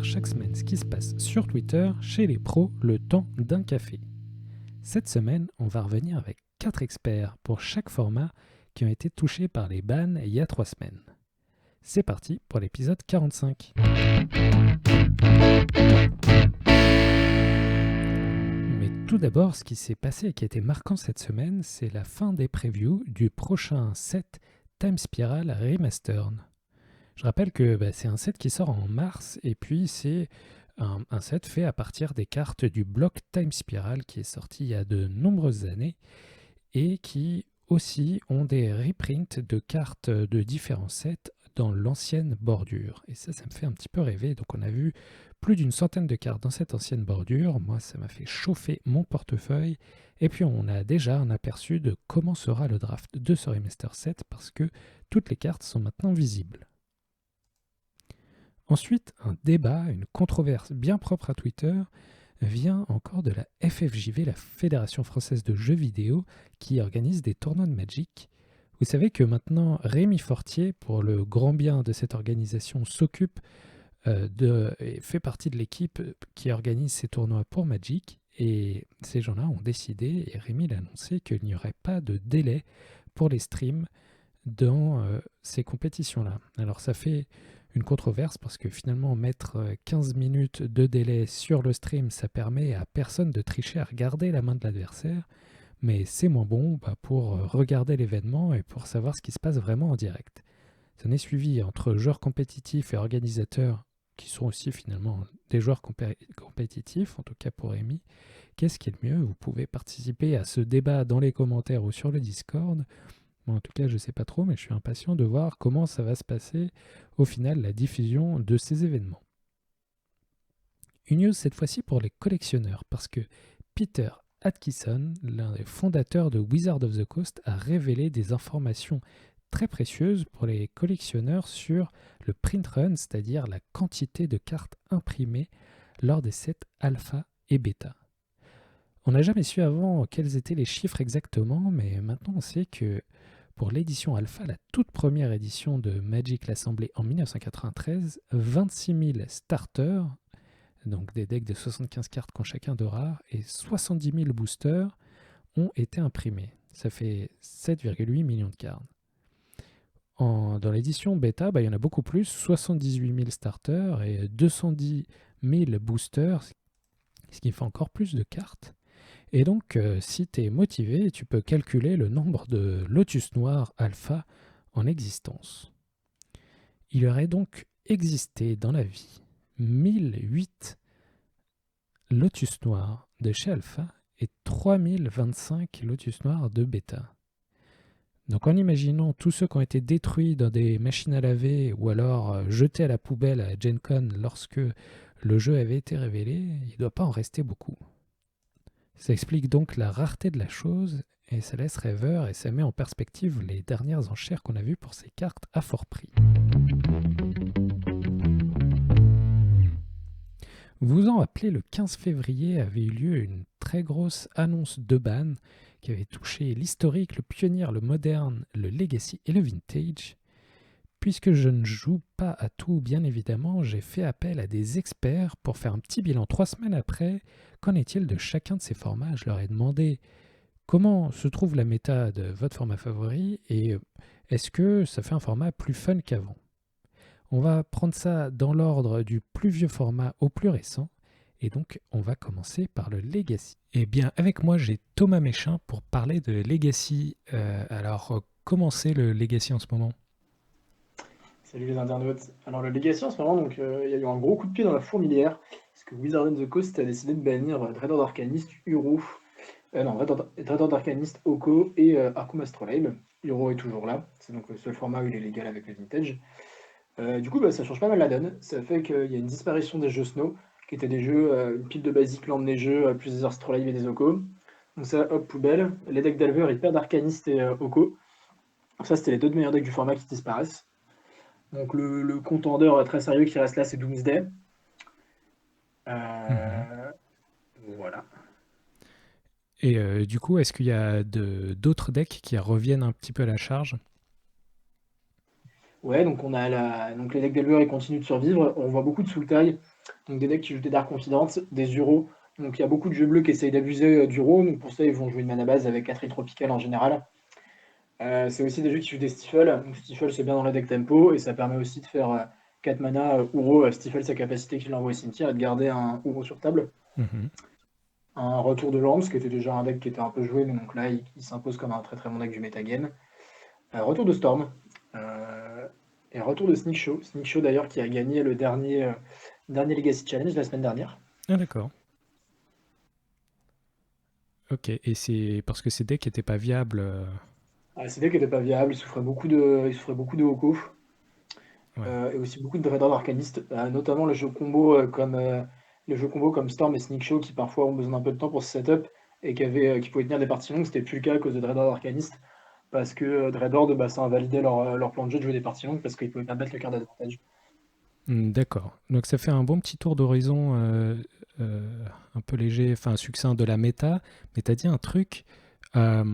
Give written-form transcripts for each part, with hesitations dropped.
chaque semaine ce qui se passe sur Twitter, chez les pros, le temps d'un café. Cette semaine, on va revenir avec 4 experts pour chaque format qui ont été touchés par les bans il y a 3 semaines. C'est parti pour l'épisode 45. Mais tout d'abord, ce qui s'est passé et qui a été marquant cette semaine, c'est la fin des previews du prochain set Time Spiral Remastered. Je rappelle que c'est un set qui sort en mars et puis c'est un set fait à partir des cartes du bloc Time Spiral qui est sorti il y a de nombreuses années et qui aussi ont des reprints de cartes de différents sets dans l'ancienne bordure. Et ça me fait un petit peu rêver. Donc on a vu plus d'une centaine de cartes dans cette ancienne bordure. Moi, ça m'a fait chauffer mon portefeuille. Et puis on a déjà un aperçu de comment sera le draft de ce remaster set parce que toutes les cartes sont maintenant visibles. Ensuite, un débat, une controverse bien propre à Twitter, vient encore de la FFJV, la Fédération Française de Jeux Vidéo, qui organise des tournois de Magic. Vous savez que maintenant, Rémi Fortier, pour le grand bien de cette organisation, s'occupe et fait partie de l'équipe qui organise ces tournois pour Magic. Et ces gens-là ont décidé, et Rémi l'a annoncé, qu'il n'y aurait pas de délai pour les streams dans ces compétitions-là. Alors ça fait une controverse parce que finalement mettre 15 minutes de délai sur le stream, ça permet à personne de tricher à regarder la main de l'adversaire, mais c'est moins bon pour regarder l'événement et pour savoir ce qui se passe vraiment en direct. Ça n'est suivi entre joueurs compétitifs et organisateurs qui sont aussi finalement des joueurs compétitifs, en tout cas pour Amy. Qu'est-ce qui est le mieux? Vous pouvez participer à ce débat dans les commentaires ou sur le Discord. En tout cas, je ne sais pas trop, mais je suis impatient de voir comment ça va se passer au final, la diffusion de ces événements. Une news cette fois-ci pour les collectionneurs, parce que Peter Atkinson, l'un des fondateurs de Wizards of the Coast, a révélé des informations très précieuses pour les collectionneurs sur le print run, c'est-à-dire la quantité de cartes imprimées lors des sets alpha et bêta. On n'a jamais su avant quels étaient les chiffres exactement, mais maintenant on sait que pour l'édition alpha, la toute première édition de Magic l'Assemblée en 1993, 26 000 starters, donc des decks de 75 cartes qu'ont chacun de rares, et 70 000 boosters ont été imprimés. Ça fait 7,8 millions de cartes. Dans l'édition bêta, il y en a beaucoup plus, 78 000 starters et 210 000 boosters, ce qui fait encore plus de cartes. Et donc, si tu es motivé, tu peux calculer le nombre de Lotus Noir Alpha en existence. Il aurait donc existé dans la vie 1008 Lotus Noirs de chez Alpha et 3025 Lotus Noirs de Bêta. Donc en imaginant tous ceux qui ont été détruits dans des machines à laver ou alors jetés à la poubelle à Gen Con lorsque le jeu avait été révélé, il ne doit pas en rester beaucoup. Ça explique donc la rareté de la chose et ça laisse rêveur et ça met en perspective les dernières enchères qu'on a vues pour ces cartes à fort prix. Vous vous en rappelez, le 15 février avait eu lieu une très grosse annonce de ban qui avait touché l'historique, le pionnier, le moderne, le legacy et le vintage. Puisque je ne joue pas à tout, bien évidemment, j'ai fait appel à des experts pour faire un petit bilan 3 semaines après. Qu'en est-il de chacun de ces formats? Je leur ai demandé comment se trouve la méta de votre format favori et est-ce que ça fait un format plus fun qu'avant. On va prendre ça dans l'ordre du plus vieux format au plus récent et donc on va commencer par le Legacy. Eh bien, avec moi, j'ai Thomas Méchin pour parler de Legacy. Alors, comment c'est le Legacy en ce moment? Salut les internautes. Alors le Legacy en ce moment, donc il y a eu un gros coup de pied dans la fourmilière, parce que Wizards of the Coast a décidé de bannir Dreadhorde Arcanist, Uro, Dreadhorde Arcanist, Oko et Arcum Astrolabe. Uro est toujours là, c'est donc le seul format où il est légal avec le vintage. Du coup, ça change pas mal la donne. Ça fait qu'il y a une disparition des jeux Snow, qui étaient des jeux, une pile de basiques land neigeux, plus des Astrolabe et des Oko. Donc ça, hop, poubelle. Les decks d'Alver, ils perdent Arcanist et Oko. Ça, c'était les deux meilleurs decks du format qui disparaissent. Donc le contendeur très sérieux qui reste là, c'est Doomsday. Voilà. Et du coup, est-ce qu'il y a d'autres decks qui reviennent un petit peu à la charge? Ouais, donc on a donc les decks d'Elver, ils continuent de survivre. On voit beaucoup de Sultai. Donc des decks qui jouent des Dark Confidant, des Uro. Donc il y a beaucoup de jeux bleus qui essayent d'abuser d'Uro. Donc pour ça, ils vont jouer une mana base avec 4 Tropical en général. C'est aussi des jeux qui jouent des Stifle. Donc Stifle, c'est bien dans le deck tempo. Et ça permet aussi de faire 4 mana Uro. Stifle, sa capacité qu'il envoie au cimetière et de garder un Uro sur table. Mhm. Un retour de Lance, qui était déjà un deck qui était un peu joué, mais donc là, il s'impose comme un très très bon deck du metagame. Retour de Storm. Euh, et retour de Sneak Show. Sneak Show d'ailleurs qui a gagné le dernier Legacy Challenge la semaine dernière. Ah d'accord. Ok, et c'est parce que ces decks n'étaient pas viables. Ces decks n'étaient pas viables, il souffrait beaucoup de Hoko. Ouais. Et aussi beaucoup de Dreadhorde Arcanist, notamment les jeux combos comme Storm et Sneak Show qui parfois ont besoin d'un peu de temps pour se setup et qui pouvaient tenir des parties longues. C'était plus le cas à cause de Dreadhorde Arcanist parce que Dreadhorde, ça invalidait leur plan de jeu de jouer des parties longues parce qu'ils pouvaient pas mettre le card d'avantage. D'accord. Donc ça fait un bon petit tour d'horizon un peu léger, enfin succinct de la méta. Mais tu as dit un truc. euh,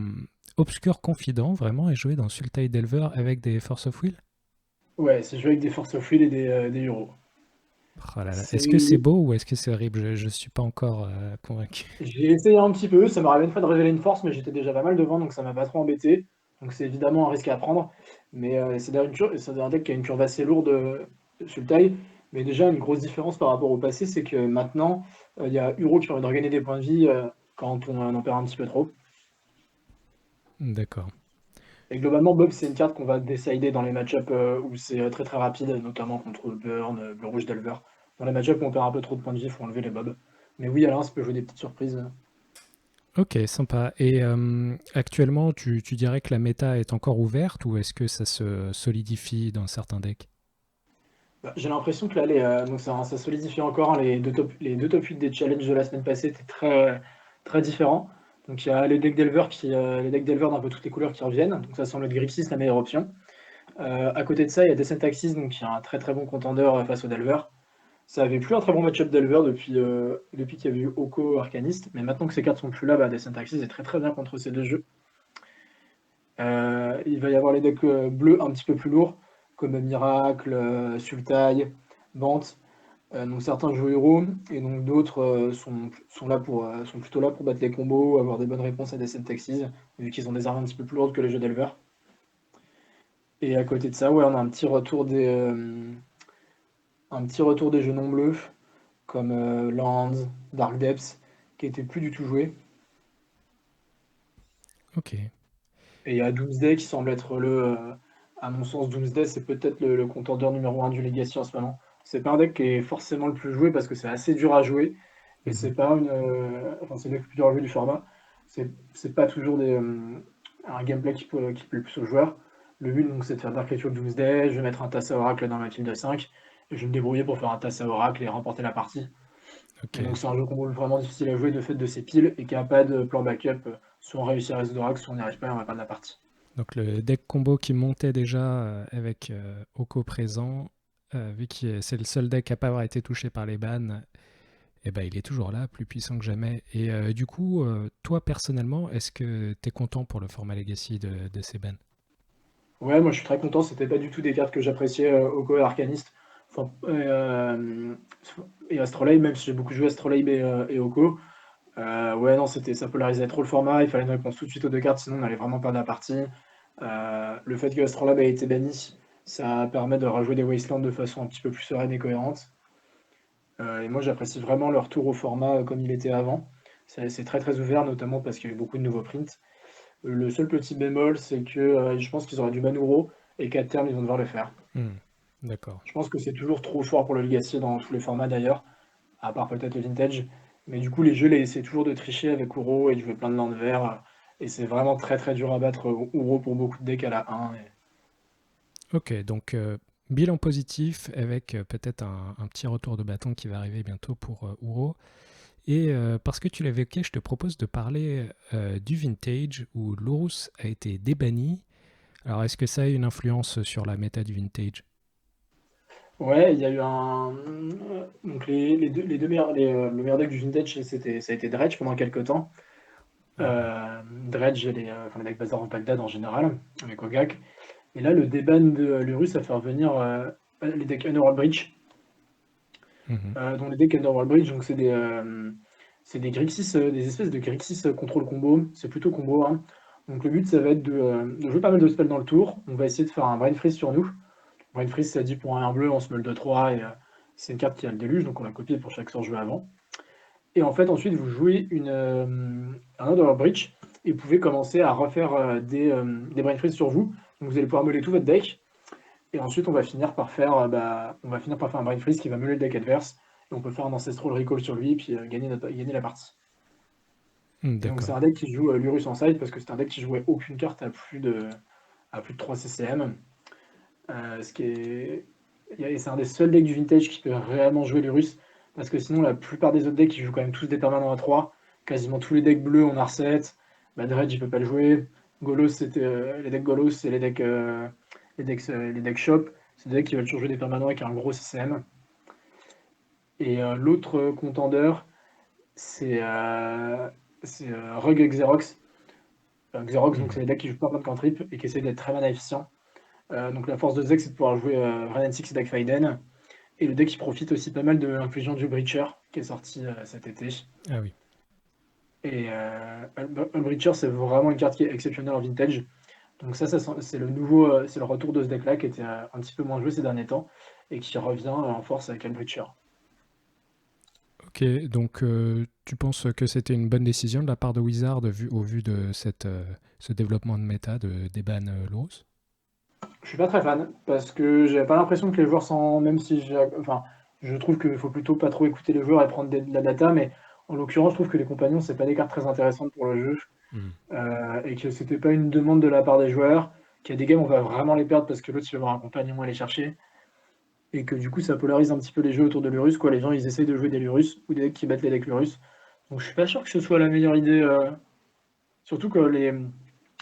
Obscur Confident, vraiment, est joué dans Sultai Delver avec des Force of Will. Ouais, c'est joué avec des Force of Will et des Euros. Oh là là. Est-ce que c'est C'est... beau ou est-ce que c'est horrible? Je ne suis pas encore convaincu. J'ai essayé un petit peu, ça m'arrivait une fois de révéler une force, mais j'étais déjà pas mal devant, donc ça m'a pas trop embêté. Donc c'est évidemment un risque à prendre. Mais c'est un deck qui a une curve assez lourde sur le taille. Mais déjà, une grosse différence par rapport au passé, c'est que maintenant, il y a Uro qui permet de regagner des points de vie quand on en perd un petit peu trop. D'accord. Et globalement, Bob, c'est une carte qu'on va décider dans les match-ups où c'est très très rapide, notamment contre Burn, Bleu Rouge, Delver. Dans les match-ups où on perd un peu trop de points de vie, il faut enlever les Bob. Mais oui, Alain, ça peut jouer des petites surprises. Ok, sympa. Et actuellement, tu dirais que la méta est encore ouverte ou est-ce que ça se solidifie dans certains decks? Bah, j'ai l'impression que là, donc ça solidifie encore, hein, les deux top 8 des challenges de la semaine passée étaient très différents. Donc il y a les decks d'Elver d'un peu toutes les couleurs qui reviennent. Donc ça semble être Grixis la meilleure option. À côté de ça, il y a Descent Axis, donc qui est un très très bon contender face au Delver. Ça avait plus un très bon match-up d'Elver depuis qu'il y avait eu Oko Arcanist, mais maintenant que ces cartes sont plus là, Descent Axis est très très bien contre ces deux jeux. Il va y avoir les decks bleus un petit peu plus lourds, comme Miracle, Sultai, Bant. Donc certains jouent héros et donc d'autres sont plutôt là pour battre les combos, avoir des bonnes réponses à des syntaxes, vu qu'ils ont des armes un petit peu plus lourdes que les jeux d'Elver. Et à côté de ça, ouais, on a un petit retour des jeux non bleus, comme Lands, Dark Depths, qui étaient plus du tout joués. Ok. Et il y a Doomsday qui semble être à mon sens, Doomsday, c'est peut-être le contender numéro un du Legacy en ce moment. C'est pas un deck qui est forcément le plus joué parce que c'est assez dur à jouer. Et Mhm. c'est pas enfin, c'est le deck le plus dur à jouer du format. C'est pas toujours un gameplay qui plaît le plus aux joueurs. Le but, donc, c'est de faire Dark Ritual Doomsday. Je vais mettre un Tassa Oracle dans ma team de 5. Et je vais me débrouiller pour faire un Tassa Oracle et remporter la partie. Et Ok. donc, c'est un jeu combo vraiment difficile à jouer de fait de ses piles et qui n'a pas de plan backup. Soit on réussit à résoudre Oracle, soit on n'y arrive pas et on va perdre la partie. Donc le deck combo qui montait déjà avec Oko présent, vu que c'est le seul deck à pas avoir été touché par les bans, eh ben, il est toujours là, plus puissant que jamais. Et du coup, toi personnellement, est-ce que tu es content pour le format Legacy de ces bans? Ouais, moi je suis très content. C'était pas du tout des cartes que j'appréciais Oko et Arcaniste. Enfin, et Astrolabe, même si j'ai beaucoup joué Astrolabe et Oko. Ouais, non, ça polarisait trop le format. Il fallait une réponse tout de suite aux deux cartes, sinon on allait vraiment perdre la partie. Le fait que Astrolabe ait été banni, ça permet de rejouer des Wastelands de façon un petit peu plus sereine et cohérente. Et moi j'apprécie vraiment le retour au format comme il était avant. C'est très très ouvert, notamment parce qu'il y a eu beaucoup de nouveaux prints. Le seul petit bémol, c'est que je pense qu'ils auraient du Banuro et qu'à terme, ils vont devoir le faire. Hmm, d'accord. Je pense que c'est toujours trop fort pour le Legacy dans tous les formats d'ailleurs, à part peut-être le Vintage. Mais du coup, les jeux essaient toujours de tricher avec Uro et de jouer plein de landes verts. Et c'est vraiment très très dur à battre Uro pour beaucoup de decks à la 1. Ok, donc bilan positif avec peut-être un petit retour de bâton qui va arriver bientôt pour Uro. Et parce que tu l'avais évoqué, je te propose de parler du vintage où l'Urus a été débanni. Alors est-ce que ça a une influence sur la méta du vintage? Ouais, il y a eu donc les deux meilleurs, le meilleur deck du Vintage, ça a été Dredge pendant quelques temps. Mhm. Dredge et enfin, les decks Bazar en Bagdad en général, avec Ogak. Et là, le déban de l'Urus a fait revenir les decks Underworld Breach. Mhm. dont les decks Underworld Bridge, donc c'est des Grixis, des espèces de Grixis contrôle combo. C'est plutôt combo, hein. Donc le but, ça va être de jouer pas mal de spells dans le tour. On va essayer de faire un Brain Freeze sur nous. Brain Freeze, ça dit pour un bleu, on se meule de 3 et c'est une carte qui a le déluge, donc on l'a copié pour chaque sort joué avant. Et en fait, ensuite, vous jouez un Underworld Breach et vous pouvez commencer à refaire des Brain Freeze sur vous. Donc vous allez pouvoir meuler tout votre deck. Et ensuite, on va finir par faire, un Brain Freeze qui va meuler le deck adverse. Et on peut faire un Ancestral Recall sur lui et puis gagner la partie. Et donc c'est D'accord. un deck qui joue Lurus en side parce que c'est un deck qui jouait aucune carte à plus de 3 CCM. Ce qui est... C'est un des seuls decks du vintage qui peut réellement jouer Lurus. Parce que sinon, la plupart des autres decks, ils jouent quand même tous des permanents à 3. Quasiment tous les decks bleus, on a recette. Bah, Dredge, il peut pas le jouer. Golos, les decks Golos, c'est les decks Shop. C'est des decks qui veulent toujours jouer des permanents avec un gros CCM. Et l'autre contender, c'est Rug et Xerox. Xerox, donc c'est Mhm. des decks qui jouent pas de cantrip et qui essaient d'être très mana efficients. Donc la force de ce deck, c'est de pouvoir jouer Renan Six et Deck Faiden. Et le deck qui profite aussi pas mal de l'inclusion du Breacher qui est sorti cet été. Ah oui. Et un Breacher, c'est vraiment une carte qui est exceptionnelle en vintage. Donc ça c'est c'est le retour de ce deck-là qui était un petit peu moins joué ces derniers temps et qui revient en force avec un Breacher. Ok, donc tu penses que c'était une bonne décision de la part de Wizard au vu de ce développement de méta des bans Lorus? Je suis pas très fan parce que j'ai pas l'impression que les joueurs s'en, même si enfin, je trouve qu'il faut plutôt pas trop écouter les joueurs et prendre de la data, mais en l'occurrence, je trouve que les compagnons c'est pas des cartes très intéressantes pour le jeu Mhm. et que c'était pas une demande de la part des joueurs, qu'il y a des games où on va vraiment les perdre parce que l'autre il va avoir un compagnon à aller chercher et que du coup ça polarise un petit peu les jeux autour de l'Urus quoi. Les gens ils essayent de jouer des Lurus ou des decks qui battent les decks Lurus. Donc je suis pas sûr que ce soit la meilleure idée, surtout que les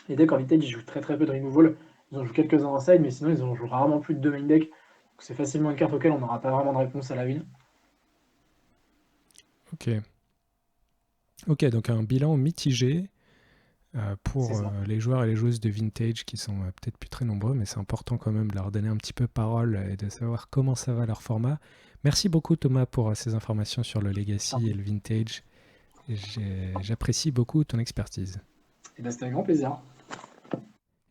decks en vintage, ils jouent très très peu de removal. Ils en jouent quelques-uns en side, mais sinon ils en jouent rarement plus de deux main decks. Donc c'est facilement une carte auquel on n'aura pas vraiment de réponse à la win. Ok. Ok, donc un bilan mitigé C'est pour ça. les joueurs et les joueuses de Vintage qui sont peut-être plus très nombreux, mais c'est important quand même de leur donner un petit peu parole et de savoir comment ça va leur format. Merci beaucoup Thomas pour ces informations sur le Legacy et le Vintage. J'apprécie beaucoup ton expertise. Et ben c'était un grand plaisir.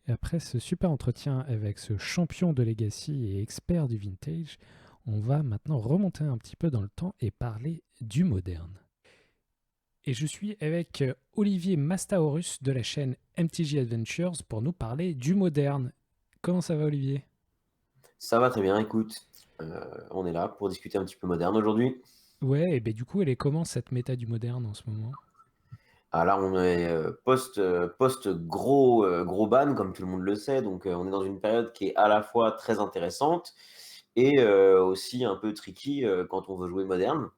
Et après ce super entretien avec ce champion de Legacy et expert du Vintage, on va maintenant remonter un petit peu dans le temps et parler du moderne. Et je suis avec Olivier Mastaorus de la chaîne MTG Adventures pour nous parler du moderne. Comment ça va Olivier? Ça va très bien, écoute, on est là pour discuter un petit peu moderne aujourd'hui. Ouais, et ben du coup elle est comment cette méta du moderne en ce moment? Ah là, on est post gros, gros ban, comme tout le monde le sait, donc on est dans une période qui est à la fois très intéressante et aussi un peu tricky quand on veut jouer moderne.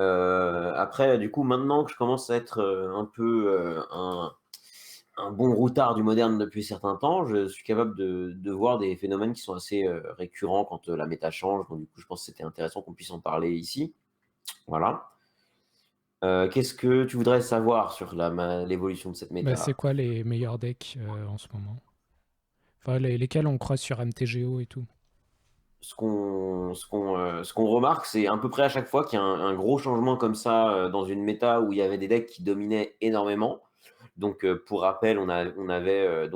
Après, du coup, maintenant que je commence à être un peu un bon routard du moderne depuis certains temps, je suis capable de voir des phénomènes qui sont assez récurrents quand la méta change. Donc, du coup, je pense que c'était intéressant qu'on puisse en parler ici. Voilà. Qu'est-ce que tu voudrais savoir sur l'évolution de cette Bah, c'est méta? quoi les meilleurs decks en ce moment? Enfin lesquels on croise sur MTGO et tout. Ce qu'on remarque, c'est à peu près à chaque fois qu'il y a un gros changement comme ça dans une méta où il y avait des decks qui dominaient énormément. Donc, pour rappel, on avait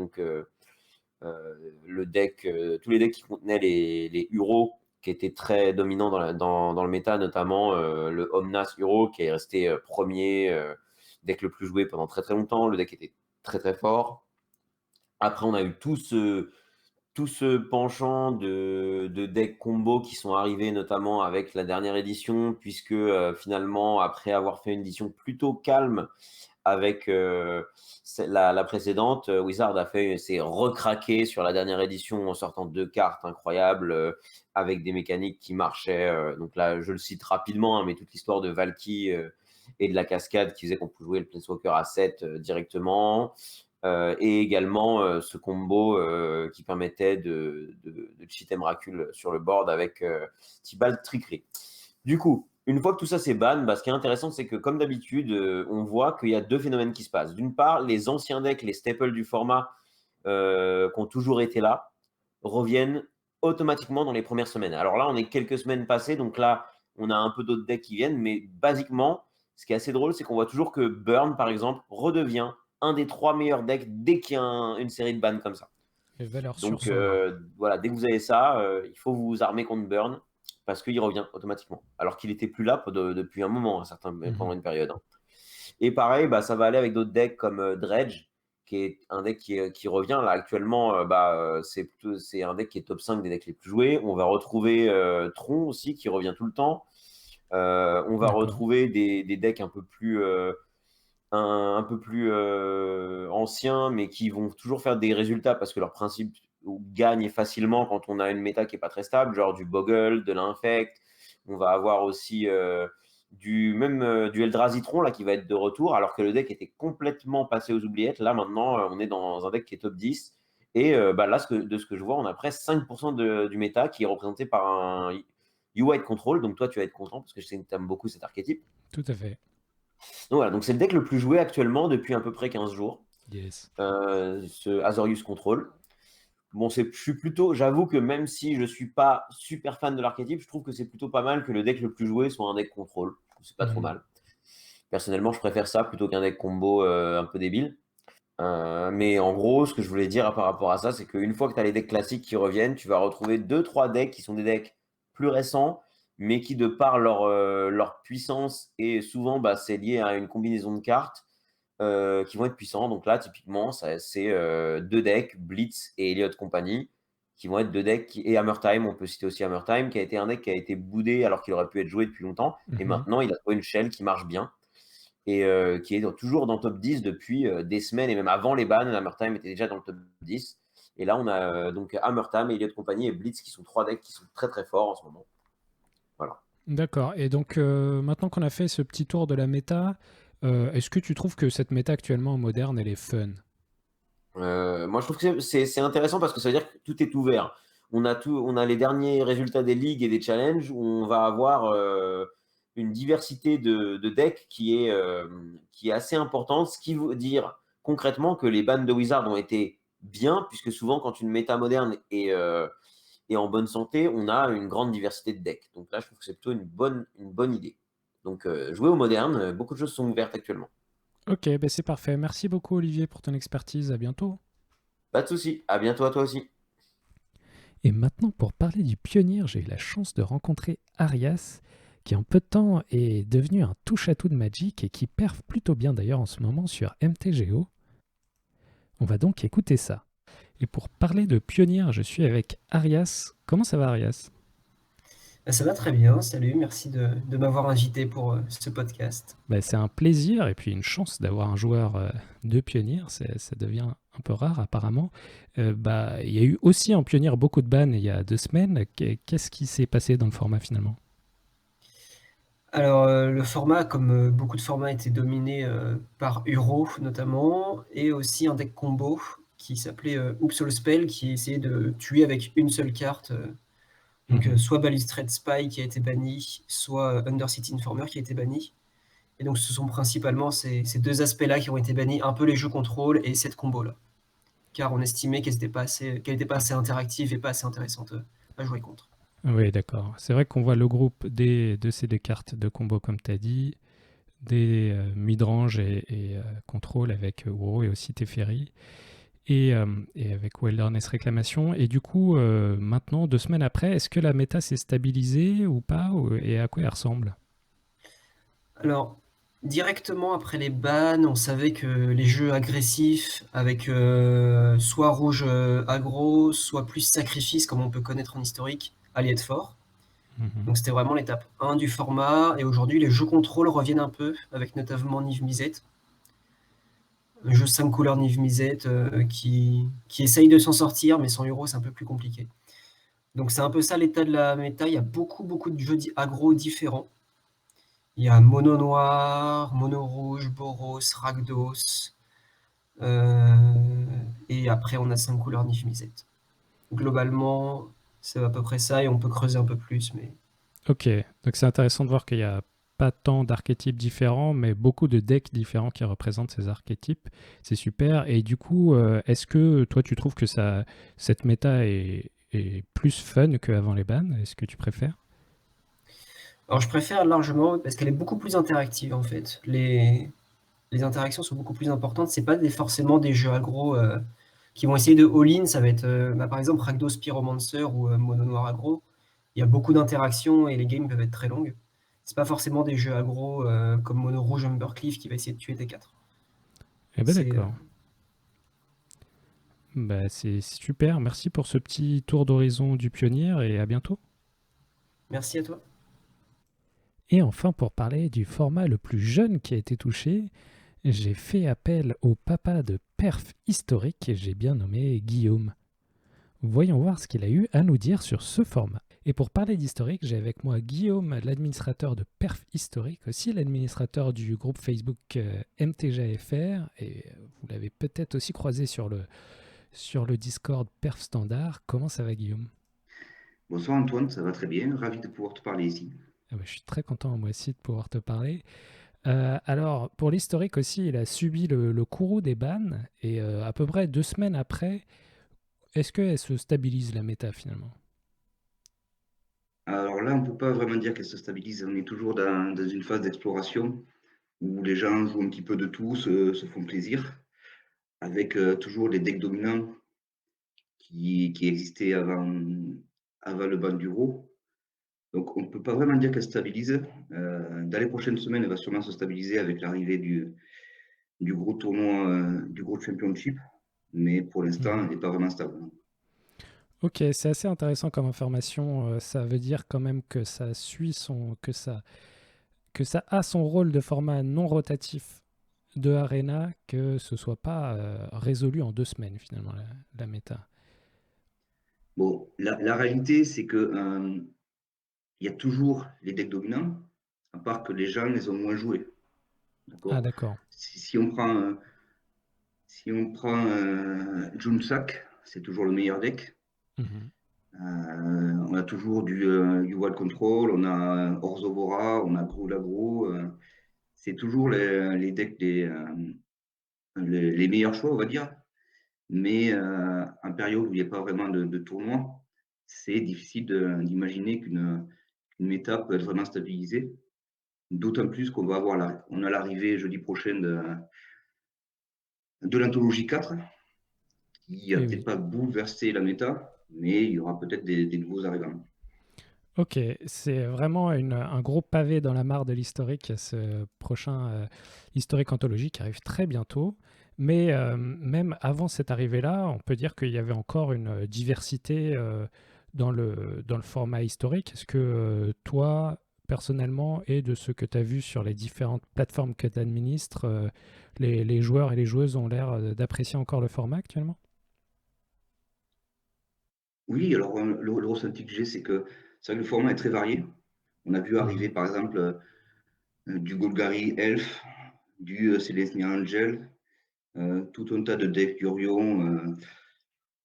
le deck, tous les decks qui contenaient les Uro, qui étaient très dominants dans le méta, notamment le Omnas Uro, qui est resté premier deck le plus joué pendant très très longtemps. Le deck était très très fort. Après, on a eu tout ce penchant de decks combo qui sont arrivés notamment avec la dernière édition, puisque finalement, après avoir fait une édition plutôt calme avec la précédente, Wizard s'est recraqué sur la dernière édition en sortant 2 cartes incroyables avec des mécaniques qui marchaient. Donc là, je le cite rapidement, hein, mais toute l'histoire de Valky et de la cascade qui faisait qu'on pouvait jouer le Planeswalker à 7 directement. Et également ce combo qui permettait de cheater Miracle sur le board avec Tibalt Trickery. Du coup, une fois que tout ça c'est ban, ce qui est intéressant, c'est que comme d'habitude, on voit qu'il y a deux phénomènes qui se passent. D'une part, les anciens decks, les staples du format qui ont toujours été là, reviennent automatiquement dans les premières semaines. Alors là, on est quelques semaines passées, donc là, on a un peu d'autres decks qui viennent, mais basiquement, ce qui est assez drôle, c'est qu'on voit toujours que Burn, par exemple, redevient un des 3 meilleurs decks dès qu'il y a une série de bans comme ça. Les valeurs sûres Donc sont là. voilà, dès que vous avez ça, il faut vous armer contre Burn parce qu'il revient automatiquement. Alors qu'il n'était plus là depuis un moment, pendant une période. Hein. Et pareil, ça va aller avec d'autres decks comme Dredge, qui est un deck qui revient. Là, actuellement, c'est un deck qui est top 5 des decks les plus joués. On va retrouver Tron aussi, qui revient tout le temps. On va D'accord. retrouver des decks un peu plus anciens, mais qui vont toujours faire des résultats parce que leur principe gagne facilement quand on a une méta qui n'est pas très stable, genre du Boggle, de l'Infect. On va avoir aussi du Eldrazi-Tron là, qui va être de retour, alors que le deck était complètement passé aux oubliettes. Là, maintenant, on est dans un deck qui est top 10. Et là, de ce que je vois, on a presque 5% du méta qui est représenté par un U-White Control. Donc toi, tu vas être content parce que je sais que tu aimes beaucoup cet archétype. Tout à fait. Donc voilà, donc c'est le deck le plus joué actuellement depuis à peu près 15 jours. Yes. Ce Azorius Control. Bon, j'avoue que même si je suis pas super fan de l'archétype, je trouve que c'est plutôt pas mal que le deck le plus joué soit un deck contrôle. C'est pas trop mal. Personnellement, je préfère ça plutôt qu'un deck combo un peu débile. Mais en gros, ce que je voulais dire par rapport à ça, c'est qu'une fois que tu as les decks classiques qui reviennent, tu vas retrouver 2-3 decks qui sont des decks plus récents, mais qui, de par leur puissance, et souvent c'est lié à une combinaison de cartes, qui vont être puissants. Donc là, typiquement, c'est 2 decks, Blitz et Elliott Company, qui vont être 2 decks. Et Hammer Time, on peut citer aussi Hammer Time, qui a été un deck qui a été boudé alors qu'il aurait pu être joué depuis longtemps. Et maintenant, il a trouvé une shell qui marche bien et qui est toujours dans le top 10 depuis des semaines. Et même avant les bans, Hammer Time était déjà dans le top 10. Et là, on a donc Hammer Time, Elliott Company et Blitz qui sont 3 decks qui sont très très forts en ce moment. Voilà. D'accord. Et donc, maintenant qu'on a fait ce petit tour de la méta, est-ce que tu trouves que cette méta actuellement en moderne, elle est fun? Moi, je trouve que c'est intéressant parce que ça veut dire que tout est ouvert. On a les derniers résultats des ligues et des challenges où on va avoir une diversité de decks qui est assez importante, ce qui veut dire concrètement que les bans de Wizard ont été bien, puisque souvent, quand une méta moderne est en bonne santé, on a une grande diversité de decks. Donc là, je trouve que c'est plutôt une bonne idée. Donc, jouer au moderne, beaucoup de choses sont ouvertes actuellement. Ok, c'est parfait. Merci beaucoup Olivier pour ton expertise. À bientôt. Pas de souci. À bientôt à toi aussi. Et maintenant, pour parler du pionnier, j'ai eu la chance de rencontrer Arias, qui en peu de temps est devenu un touche-à-tout de Magic et qui perf plutôt bien d'ailleurs en ce moment sur MTGO. On va donc écouter ça. Et pour parler de pionnier, je suis avec Arias. Comment ça va Arias ? Ça va très bien, salut, merci de m'avoir invité pour ce podcast. C'est un plaisir et puis une chance d'avoir un joueur de pionnier, ça devient un peu rare apparemment. Il y a eu aussi en pionnier beaucoup de bans il y a 2 semaines. Qu'est-ce qui s'est passé dans le format finalement ? Alors le format, comme beaucoup de formats, était dominé par Uro notamment, et aussi un deck combo qui s'appelait Upsol Spell, qui essayait de tuer avec une seule carte. Donc soit Balustrade Spy qui a été banni, soit Undercity Informer qui a été banni. Et donc ce sont principalement ces 2 aspects-là qui ont été bannis, un peu les jeux contrôle et cette combo-là. Car on estimait qu'elle n'était pas assez interactive et pas assez intéressante à jouer contre. Oui, d'accord. C'est vrai qu'on voit le groupe de ces 2 cartes de combo comme tu as dit, des midrange et contrôle avec Uro et aussi Teferi. Et avec Wilderness Réclamation. Et du coup, maintenant, 2 semaines après, est-ce que la méta s'est stabilisée ou pas et à quoi elle ressemble ? Alors, directement après les bans, on savait que les jeux agressifs, avec soit rouge aggro, soit plus sacrifice, comme on peut connaître en historique, allaient être forts. Donc c'était vraiment l'étape 1 du format. Et aujourd'hui, les jeux contrôle reviennent un peu, avec notamment Niv Mizzet. Un jeu 5 couleurs Niv Mizzet qui essaye de s'en sortir, mais sans Uro, c'est un peu plus compliqué. Donc c'est un peu ça l'état de la méta. Il y a beaucoup de jeux aggro différents. Il y a Mono Noir, Mono Rouge, Boros, Rakdos. Et après, on a 5 couleurs Niv Mizzet. Globalement, c'est à peu près ça, et on peut creuser un peu plus. Mais... Ok, donc c'est intéressant de voir qu'il n'y a pas tant d'archétypes différents, mais beaucoup de decks différents qui représentent ces archétypes. C'est super. Et du coup, est-ce que toi, tu trouves que cette méta est plus fun qu'avant les bans ? Est-ce que tu préfères ? Alors je préfère largement parce qu'elle est beaucoup plus interactive en fait. Les interactions sont beaucoup plus importantes. C'est pas forcément des jeux aggro qui vont essayer de all-in. Ça va être par exemple Rakdos Pyromancer ou Mono Noir aggro. Il y a beaucoup d'interactions et les games peuvent être très longues. C'est pas forcément des jeux aggro comme Mono Rouge Humbercliff qui va essayer de tuer T4. Eh ben C'est d'accord. Bah, c'est super. Merci pour ce petit tour d'horizon du pionnier et à bientôt. Merci à toi. Et enfin, pour parler du format le plus jeune qui a été touché, j'ai fait appel au papa de Perf Historique et j'ai bien nommé Guillaume. Voyons voir ce qu'il a eu à nous dire sur ce format. Et pour parler d'historique, j'ai avec moi Guillaume, l'administrateur de Perf Historique, aussi l'administrateur du groupe Facebook MTGFR, et vous l'avez peut-être aussi croisé sur le Discord Perf Standard. Comment ça va, Guillaume? Bonsoir Antoine, ça va très bien, ravi de pouvoir te parler ici. Ah bah, je suis très content moi aussi de pouvoir te parler. Alors, pour l'historique aussi, il a subi le courroux des bans et à peu près 2 semaines après, est-ce qu'elle se stabilise la méta finalement? Alors là, on ne peut pas vraiment dire qu'elle se stabilise, on est toujours dans une phase d'exploration où les gens jouent un petit peu de tout, se font plaisir, avec toujours les decks dominants qui existaient avant le ban du RAW. Donc on ne peut pas vraiment dire qu'elle se stabilise. Dans les prochaines semaines, elle va sûrement se stabiliser avec l'arrivée du gros tournoi, du gros championship, mais pour l'instant, elle n'est pas vraiment stable. Ok, c'est assez intéressant comme information. Ça veut dire quand même que ça que ça a son rôle de format non rotatif de Arena, que ce soit pas résolu en 2 semaines finalement la méta. Bon, la réalité, c'est que il y a toujours les decks dominants, à part que les gens les ont moins joués. Ah D'accord. d'accord. Si on prend Junsak, c'est toujours le meilleur deck. Mhm. On a toujours du Wild Control, on a Orzovora, on a Grulagro. C'est toujours les decks les meilleurs choix, on va dire. Mais en période où il n'y a pas vraiment de tournoi, c'est difficile d'imaginer qu'une méta peut être vraiment stabilisée. D'autant plus qu'on va avoir on a l'arrivée jeudi prochain de l'anthologie 4, qui va Eh peut-être oui. pas bouleverser la méta, mais il y aura peut-être des nouveaux arrivants. Ok, c'est vraiment un gros pavé dans la mare de l'historique, ce prochain historique anthologie qui arrive très bientôt. Mais même avant cette arrivée-là, on peut dire qu'il y avait encore une diversité dans le format historique. Est-ce que toi, personnellement, et de ce que tu as vu sur les différentes plateformes que tu administres, les joueurs et les joueuses ont l'air d'apprécier encore le format actuellement? Oui, alors le ressenti que j'ai, c'est que le format est très varié. On a vu arriver, Mhm. par exemple, du Golgari Elf, du Celestia Angel, tout un tas de decks d'Urion.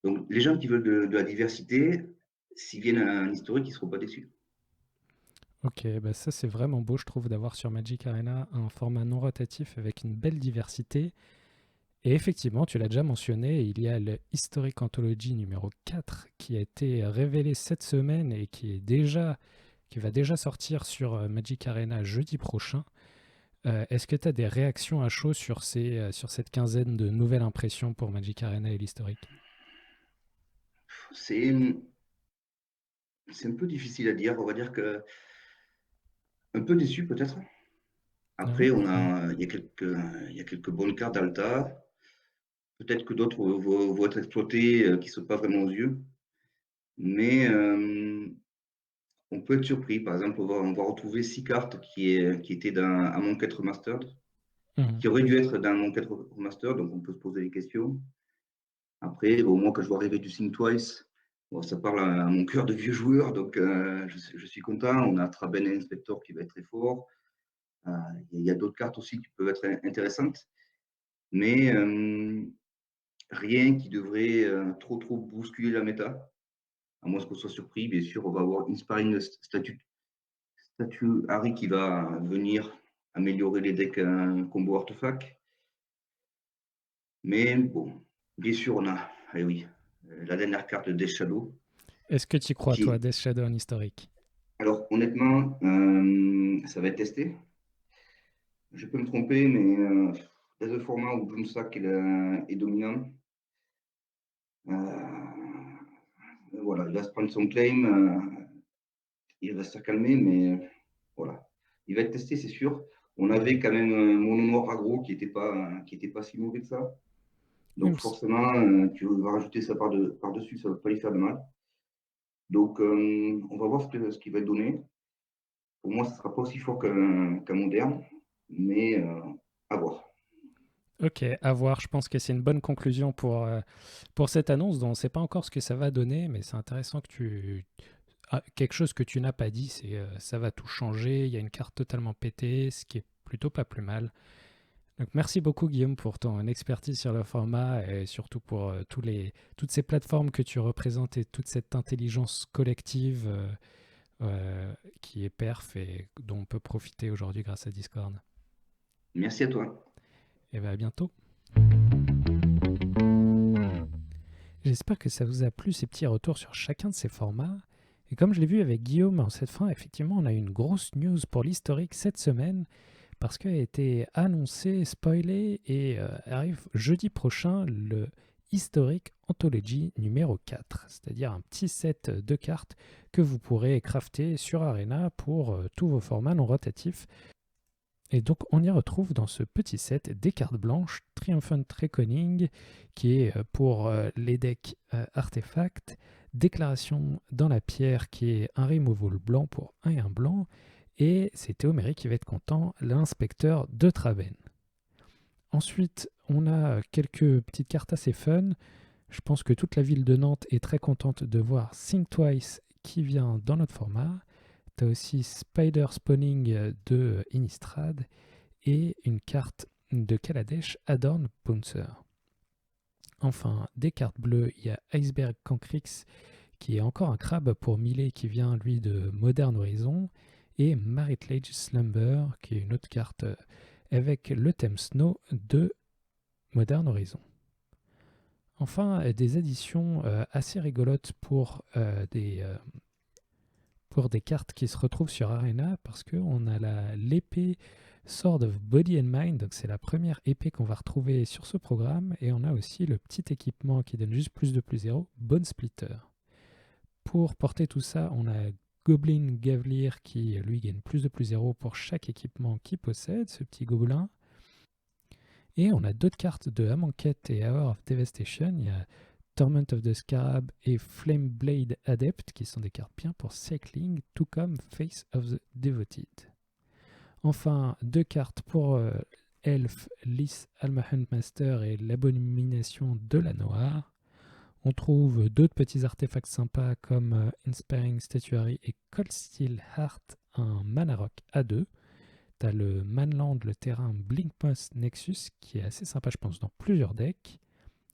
Donc, les gens qui veulent de la diversité, s'ils viennent à un historique, ils ne seront pas déçus. Ok, bah ça c'est vraiment beau, je trouve, d'avoir sur Magic Arena un format non rotatif avec une belle diversité. Et effectivement, tu l'as déjà mentionné, il y a le Historic Anthology numéro 4 qui a été révélé cette semaine et qui va déjà sortir sur Magic Arena jeudi prochain. Est-ce que tu as des réactions à chaud sur cette quinzaine de nouvelles impressions pour Magic Arena et l'historique? C'est un peu difficile à dire. On va dire que un peu déçu peut-être. Ah ouais, Après, pourquoi? il y a quelques bonnes cartes d'Alta. Peut-être que d'autres vont être exploitées qui ne sont pas vraiment aux yeux. Mais on peut être surpris. Par exemple, on va retrouver 6 cartes qui étaient à mon 4 Remastered, Mhm. qui auraient dû être dans mon 4 Remastered, donc on peut se poser des questions. Après, bon, moi, quand je vois arriver du Think Twice, bon, ça parle à mon cœur de vieux joueur, donc je suis content. On a Traben et Inspector qui va être très fort. Il y a d'autres cartes aussi qui peuvent être intéressantes, mais rien qui devrait trop bousculer la méta. À moins qu'on soit surpris, bien sûr, on va avoir Inspiring Statue Harry qui va venir améliorer les decks combo artefact. Mais bon, bien sûr, on a, oui, la dernière carte de Death Shadow, Est-ce que tu crois, qui toi, est, Death Shadow en historique? Alors, honnêtement, ça va être testé. Je peux me tromper, mais dans le format où Bloomstack est dominant, voilà, il va se prendre son claim, il va se calmer, mais voilà. Il va être testé, c'est sûr. On avait quand même Mono Noir Agro qui était pas si mauvais que ça. Donc forcément, tu vas rajouter ça par-dessus, ça ne va pas lui faire de mal. Donc, on va voir ce qui va être donné. Pour moi, ce ne sera pas aussi fort qu'un moderne, mais à voir. Ok, à voir. Je pense que c'est une bonne conclusion pour cette annonce dont on ne sait pas encore ce que ça va donner, mais c'est intéressant que quelque chose que tu n'as pas dit, c'est ça va tout changer. Il y a une carte totalement pétée, ce qui est plutôt pas plus mal. Donc merci beaucoup Guillaume pour ton expertise sur le format et surtout pour toutes ces plateformes que tu représentes et toute cette intelligence collective qui est perf et dont on peut profiter aujourd'hui grâce à Discord. Merci à toi. Et bien à bientôt. J'espère que ça vous a plu ces petits retours sur chacun de ces formats. Et comme je l'ai vu avec Guillaume en cette fin, effectivement on a une grosse news pour l'historique cette semaine, parce qu'elle a été annoncé, spoilé et arrive jeudi prochain le Historic Anthology numéro 4, c'est-à-dire un petit set de cartes que vous pourrez crafter sur Arena pour tous vos formats non rotatifs. Et donc on y retrouve dans ce petit set des cartes blanches, Triumphant Reckoning qui est pour les decks artefacts, Déclaration dans la pierre qui est un removal blanc pour 1 et 1 blanc, et c'est Théoméry qui va être content, l'inspecteur de Traven. Ensuite, on a quelques petites cartes assez fun. Je pense que toute la ville de Nantes est très contente de voir Think Twice qui vient dans notre format. Tu as aussi Spider Spawning de Innistrad et une carte de Kaladesh, Adorn Pouncer. Enfin, des cartes bleues, il y a Iceberg Cancrix qui est encore un crabe pour Millet qui vient lui de Modern Horizon, et Maritlage Slumber, qui est une autre carte avec le thème Snow de Modern Horizon. Enfin, des additions assez rigolotes pour des cartes qui se retrouvent sur Arena, parce qu'on a l'épée Sword of Body and Mind, donc c'est la première épée qu'on va retrouver sur ce programme, et on a aussi le petit équipement qui donne juste plus de +0, Bone Splitter. Pour porter tout ça, on a Goblin Gavlir qui lui gagne plus de +0 pour chaque équipement qu'il possède, ce petit gobelin. Et on a d'autres cartes de Amonkhet et Hour of Devastation. Il y a Torment of the Scarab et Flame Blade Adept qui sont des cartes bien pour Cycling, tout comme Face of the Devoted. Enfin, 2 cartes pour Elf, Lys, Alma Huntmaster et l'Abomination de la Noire. On trouve d'autres petits artefacts sympas comme Inspiring Statuary et Cold Steel Heart, un mana rock A2. Tu as le Manland, le terrain Blinkmoth Nexus qui est assez sympa je pense dans plusieurs decks.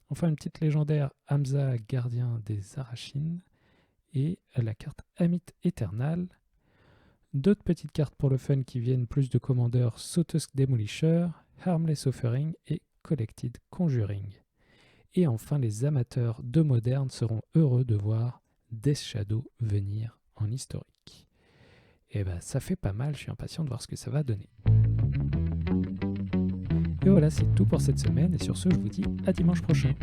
Enfin une petite légendaire Hamza, gardien des Arachines, et la carte Amit Eternal. D'autres petites cartes pour le fun qui viennent plus de commandeurs, Sotusk Demolisher, Harmless Offering et Collected Conjuring. Et enfin, les amateurs de Moderne seront heureux de voir Death Shadow venir en historique. Et ben, ça fait pas mal, je suis impatient de voir ce que ça va donner. Et voilà, c'est tout pour cette semaine, et sur ce, je vous dis à dimanche prochain.